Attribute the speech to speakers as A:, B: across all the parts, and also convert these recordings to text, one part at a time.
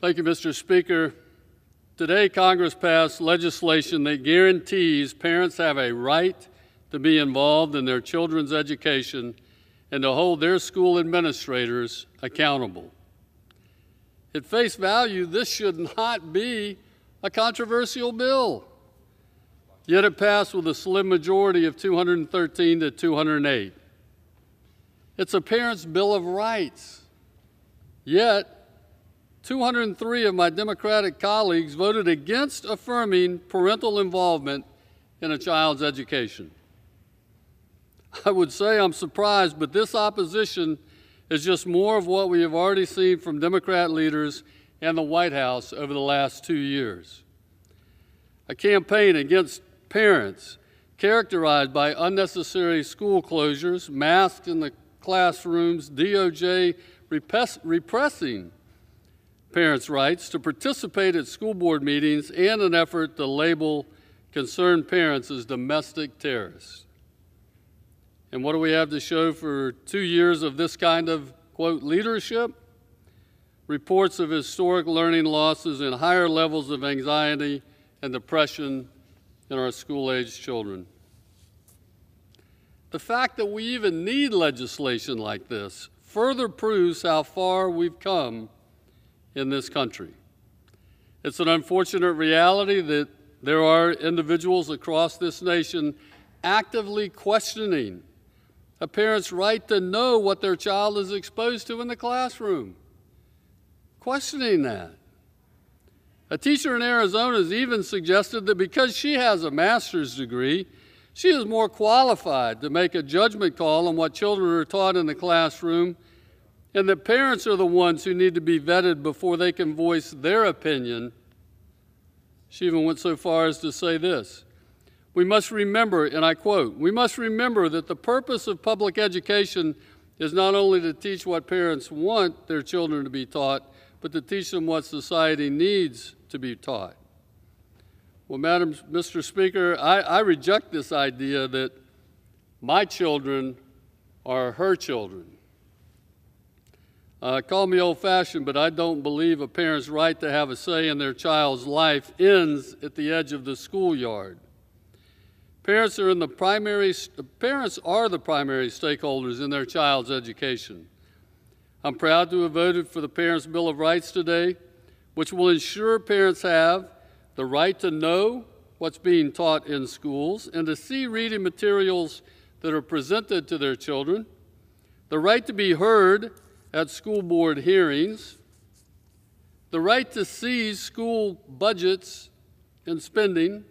A: Thank you, Mr. Speaker. Today, Congress passed legislation that guarantees parents have a right to be involved in their children's education and to hold their school administrators accountable. At face value, this should not be a controversial bill. Yet it passed with a slim majority of 213 to 208. It's a parent's Bill of Rights. Yet, 203 of my Democratic colleagues voted against affirming parental involvement in a child's education. I would say I'm surprised, but this opposition is just more of what we have already seen from Democrat leaders and the White House over the last 2 years. A campaign against parents characterized by unnecessary school closures, masks in the classrooms, DOJ repressing parents' rights to participate at school board meetings, and an effort to label concerned parents as domestic terrorists. And what do we have to show for 2 years of this kind of, quote, leadership? Reports of historic learning losses and higher levels of anxiety and depression in our school-aged children. The fact that we even need legislation like this further proves how far we've come in this country. It's an unfortunate reality that there are individuals across this nation actively questioning a parent's right to know what their child is exposed to in the classroom. Questioning that. A teacher in Arizona has even suggested that because she has a master's degree, she is more qualified to make a judgment call on what children are taught in the classroom, and that parents are the ones who need to be vetted before they can voice their opinion. She even went so far as to say this: "We must remember," and I quote, "we must remember that the purpose of public education is not only to teach what parents want their children to be taught, but to teach them what society needs to be taught." Well, Mr. Speaker, I reject this idea that my children are her children. Call me old-fashioned, but I don't believe a parent's right to have a say in their child's life ends at the edge of the schoolyard. Parents are the primary stakeholders in their child's education. I'm proud to have voted for the Parents' Bill of Rights today, which will ensure parents have the right to know what's being taught in schools and to see reading materials that are presented to their children, the right to be heard at school board hearings, the right to seize school budgets and spending,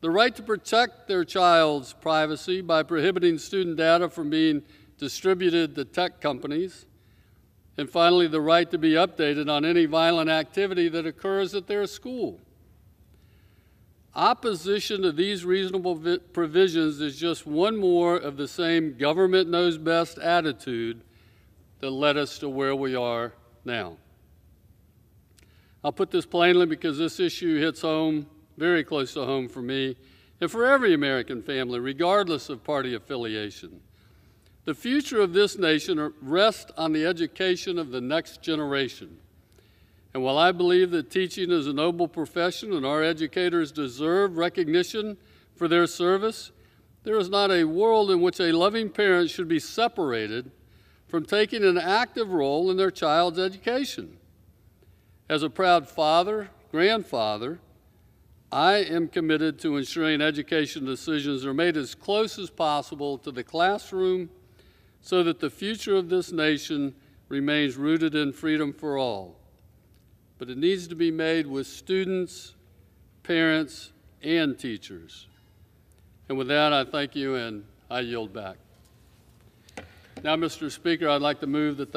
A: the right to protect their child's privacy by prohibiting student data from being distributed to tech companies, and finally, the right to be updated on any violent activity that occurs at their school. Opposition to these reasonable provisions is just one more of the same government knows best attitude that led us to where we are now. I'll put this plainly because this issue hits home, very close to home for me, and for every American family, regardless of party affiliation. The future of this nation rests on the education of the next generation. And while I believe that teaching is a noble profession and our educators deserve recognition for their service, there is not a world in which a loving parent should be separated from taking an active role in their child's education. As a proud father, grandfather, I am committed to ensuring education decisions are made as close as possible to the classroom so that the future of this nation remains rooted in freedom for all. But it needs to be made with students, parents, and teachers. And with that, I thank you and I yield back. Now, Mr. Speaker, I'd like to move that